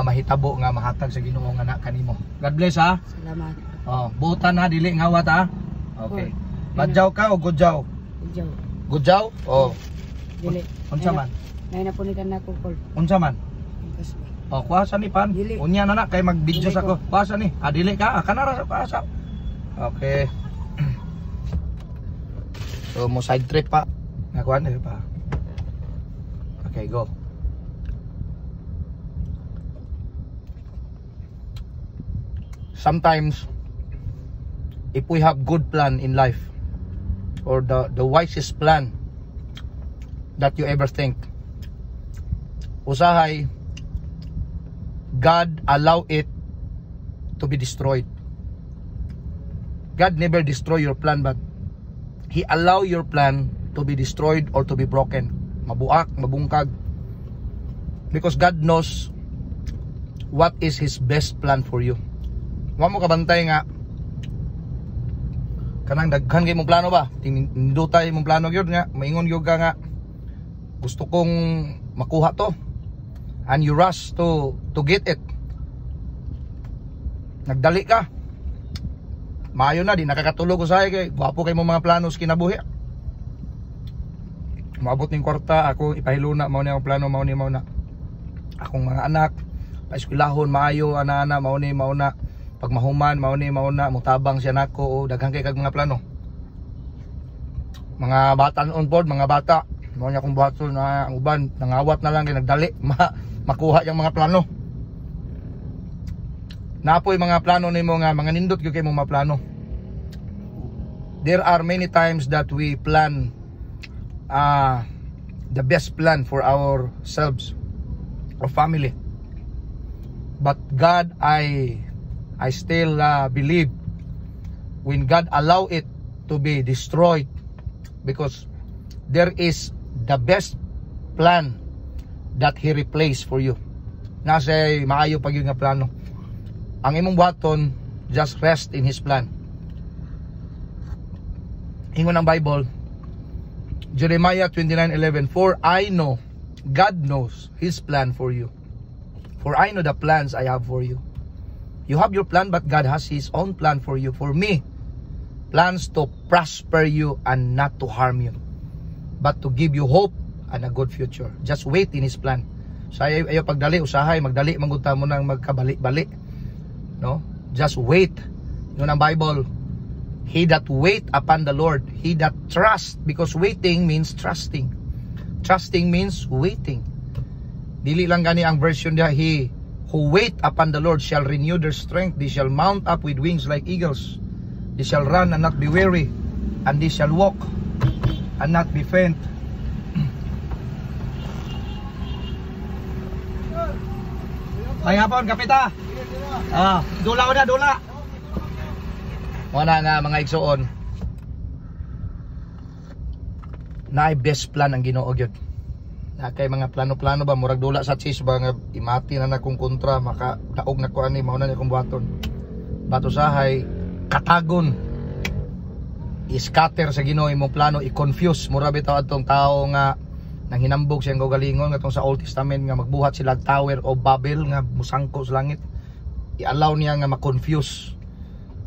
mahitabo nga mahatag sa Ginoo nga anak kanimo. God bless ha. Salamat. Buutan ha, dili ngawat ha. Okay. Badyaw ka o gudyaw? Gudyaw. Gudyaw? Dili. Unsa man? Nay napunitan na ko call. Unsa man? Kuasa ni pan. Dili. Unya na kay mag-video sa ko. Kuasa ni. Dili ka. Kanara sa kuasa. Okay. So mo side trip pa. Nakuha na pa. Okay, go. Sometimes if we have good plan in life or the wisest plan that you ever think, usahay God allow it to be destroyed. God never destroy your plan, but He allow your plan to be destroyed or to be broken, mabuak, mabungkag, because God knows what is His best plan for you. Wa mo kabantay nga kanang daghan kay mong plano ba, tindutay mong plano gyud nga maingon gyud ka nga gusto kong makuha to, and you rush to get it. Nagdali ka, maayo na, di nakakatulog usahay kay gwapo kay mong mga planos kinabuhi. Maabot ning kwarta, ako ipahiluna, mao ni ang plano, mao na akong mga anak paeskwelahon maayo, ana-ana mao na pag mahuman mao na mutabang siya nako, o daghang kay kag mga plano. Mga bata on board, mga bata mao niya kung buhaton na ang uban nangawat na lang kay nagdali makuha yung mga plano. Napoy mga plano nimo nga mga nindot gyud kay mo mga plano. There are many times that we plan the best plan for ourselves or family, but God, I still believe when God allow it to be destroyed, because there is the best plan that He replaced for you. Nasa maayo pag yung nga plano. Ang imong buhaton, just rest in His plan. Ingon ang Bible, Jeremiah 29:11, for I know, God knows His plan for you. For I know the plans I have for you. You have your plan, but God has His own plan for you. For me, plans to prosper you and not to harm you, but to give you hope and a good future. Just wait in His plan. So ayo pagdali, usahay, magdali, mangunta mo nang magkabali-bali. No? Just wait. Yun ang Bible. He that wait upon the Lord, he that trust, because waiting means trusting. Trusting means waiting. Dili lang gani ang version niya, he who wait upon the Lord shall renew their strength. They shall mount up with wings like eagles. They shall run and not be weary, and they shall walk and not be faint. Ay hapon, kapita. Dula ko na, dula. Muna nga mga igsuon, na best plan ang Ginoo gyud. Na kay mga plano-plano ba murag dula sa chis ba nga imati na nakong kontra, maka daog na ko ani mao na akong buhaton. Bato sahay katagon, i-scatter sa Ginoo imong plano, i-confuse mura bitaw adtong tao nga nang hinambog siyang gagalingon ngatong sa Old Testament nga magbuhat sila Tower of Babel nga musangko sa langit. I-allow niya nga ma-confuse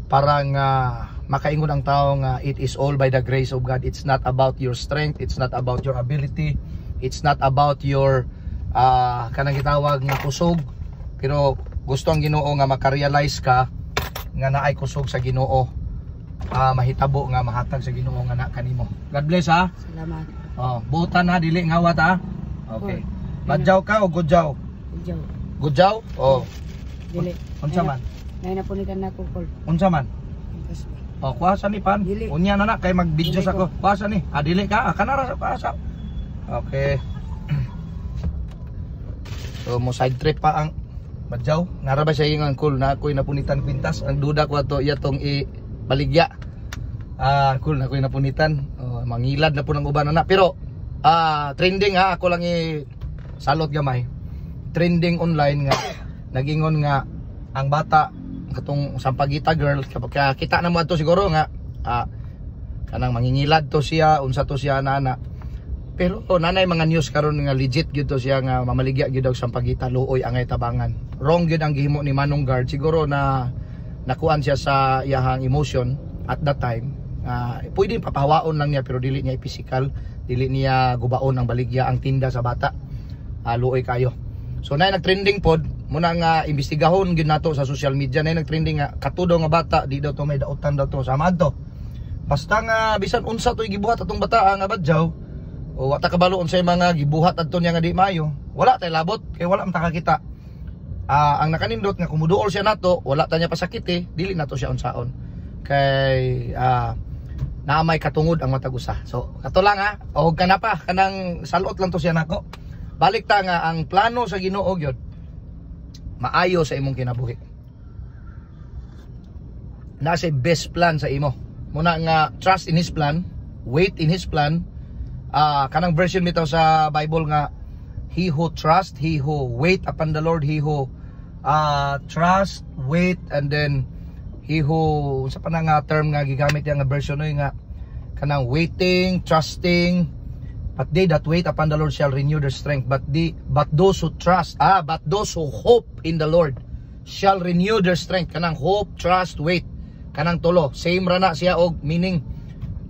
para nga makaingon ang tao nga it is all by the grace of God. It's not about your strength, it's not about your ability, it's not about your kanang gitawag nga kusog, pero gusto ang Ginoo nga makarealize ka nga naay kusog sa Ginoo, mahitabo nga mahatag sa Ginoo nga anak kanimo. God bless ha. Salamat. Buutan ha, dili ngawat ha. Okay. Badyaw ka o gudyaw? Gudyaw. Gudyaw? Dili. Unsa man? Nay napunitan na ko call. Unsa man? Kuasa ni pan. Dili. Unya na kay mag-video sa ko. Kuasa ni. Dili ka. Kanara sa kuasa. Okay. So mo side trip pa ang badyaw. Nara ba siya ingon cool na ako'y napunitan kwintas. Ang duda ko ato iyatong baligya. Cool na ako'y napunitan. Mangilad na po ng uban na. Pero trending ha, ako lang salot gamay. Trending online nga nagingon nga ang bata katong sampagita girl, kapag kita na mo ato siguro nga kanang mangingilad to siya, unsa to siya nana. Pero nanay mga news karon nga legit gyud to siya nga mamaligya gyud og sampagita luoy angay tabangan. Wrong gyud ang gihimo ni Manong Guard, siguro na nakuan siya sa iyahang emotion at that time. Pwede papahawaon lang niya pero dili niya physical, dili niya gubaon ang baligya ang tinda sa bata. Luoy kayo. So nay nagtrending pod muna nga imbestigahon gyud nato sa social media, nay nagtrending nga katudo nga bata di daw to may dautan daw to sama adto. Basta nga bisan unsa toy gibuhat atong bata nga badyaw o wata kabalo unsay mga gibuhat adto niya nga di maayo, wala tay labot kay wala man ta kakita. Ang nakanindot nga kumuduol siya nato, wala ta niya pasakit dili nato siya unsaon. Kay naamay katungod ang matag usa. So kato lang og kana pa kanang salot lang to siya nako. Balik ta nga ang plano sa Ginoo gyud maayo sa imong kinabuhi. Nasa best plan sa imo. Muna nga trust in His plan, wait in His plan. Kanang version bitaw sa Bible nga he who trust, he who wait upon the Lord, he who trust, wait, and then he who sa pa nga term nga gigamit yang version no nga kanang waiting, trusting, but they that wait upon the Lord shall renew their strength, but those who trust, but those who hope in the Lord shall renew their strength. Kanang hope, trust, wait, kanang tulo same ra na siya og meaning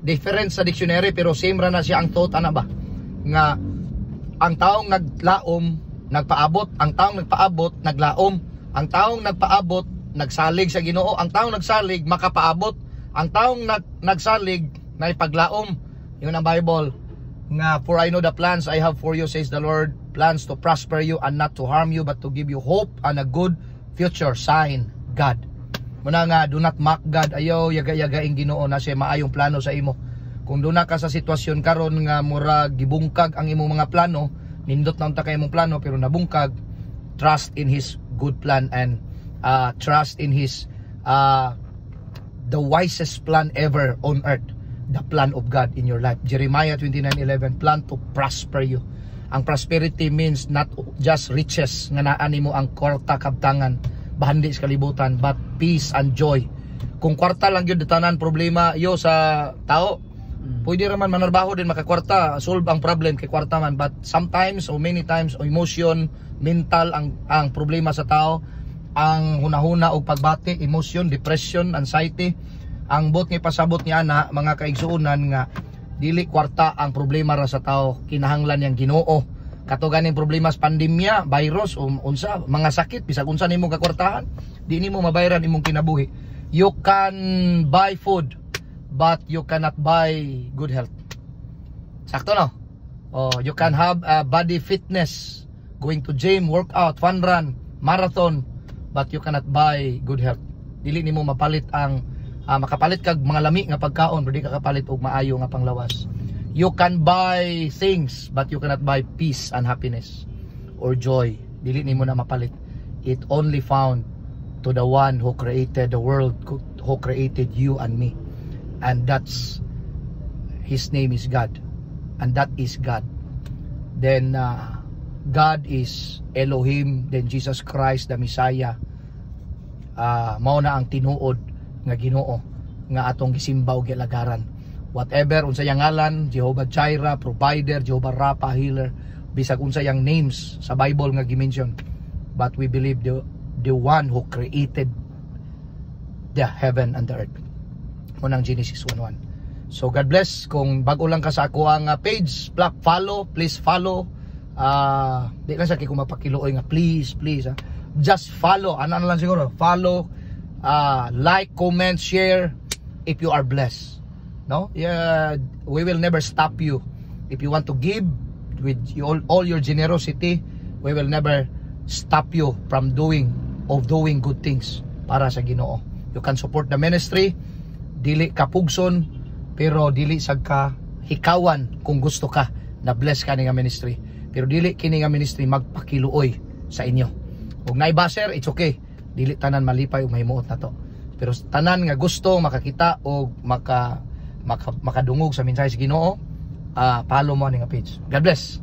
different sa dictionary pero same ra na siya ang thought ana ba nga ang taong naglaom nagpaabot, ang taong nagpaabot naglaom, ang taong nagpaabot nagsalig sa Ginoo, ang taong nagsalig makapaabot, ang taong nagsalig na ipaglaom. Yun ang Bible nga for I know the plans I have for you says the Lord, plans to prosper you and not to harm you but to give you hope and a good future. Sign God. Muna nga do not mock God, ayaw yaga-yagaing Ginoo na siya maayong plano sa imo. Kung doon na ka sa sitwasyon karon nga mura gibungkag ang imong mga plano, nindot na unta kay imong plano pero nabungkag, trust in His good plan and trust in His the wisest plan ever on earth, the plan of God in your life. Jeremiah 29:11, plan to prosper you. Ang prosperity means not just riches nga naa nimo ang kwarta kabtangan, bahandi sa kalibutan, but peace and joy. Kung kwarta lang yun tanan problema yo sa tao, pwede raman manarbaho din makakwarta, solve ang problem kay kwarta man, but sometimes or many times emotion, mental ang problema sa tao, ang hunahuna og pagbati, emotion, depression, anxiety. Ang bot nga pasabot niya na mga kaigsuonan nga dili kwarta ang problema ra sa tao, kinahanglan yang Ginoo. Kato ganing problema sa pandemya, virus, unsa, mga sakit, bisag unsa nimo kakwartahan, di nimo mabayaran imong kinabuhi. You can buy food, but you cannot buy good health. Sakto no? You can have body fitness, going to gym, workout, fun run, marathon, but you cannot buy good health. Dili nimo mapalit ang makapalit kag mga lami nga pagkaon, pero di ka kapalit og maayo nga panglawas. You can buy things, but you cannot buy peace and happiness or joy. Dili nimo na mapalit. It only found to the one who created the world, who created you and me. And that's His name is God. And that is God. Then God is Elohim, then Jesus Christ the Messiah. Mao na ang tinuod nga Ginoo nga atong gisimba ug gilagaran. Whatever unsa yang ngalan, Jehovah Jireh, provider, Jehovah Rapha, healer, bisag unsa yang names sa Bible nga gi-mention, but we believe the one who created the heaven and the earth. Unang Genesis 1:1. So God bless. Kung bago lang ka sa ako ang page, follow, please follow. Di lang sa kay kung mapakiluoy nga please just follow. Ano lang siguro, follow, like, comment, share if you are blessed. No? Yeah, we will never stop you. If you want to give with all your generosity, we will never stop you from doing good things para sa Ginoo. You can support the ministry, dili ka pugson, pero dili sad ka hikawan kung gusto ka na bless ka ni nga ministry. Pero dili kini nga ministry magpakiluoy sa inyo. Ug naibaser, it's okay. Dili tanan malipay ug mahimuot na to. Pero tanan nga gusto makakita o makadungog sa mensahe sa Ginoo, follow mo ni nga page. God bless.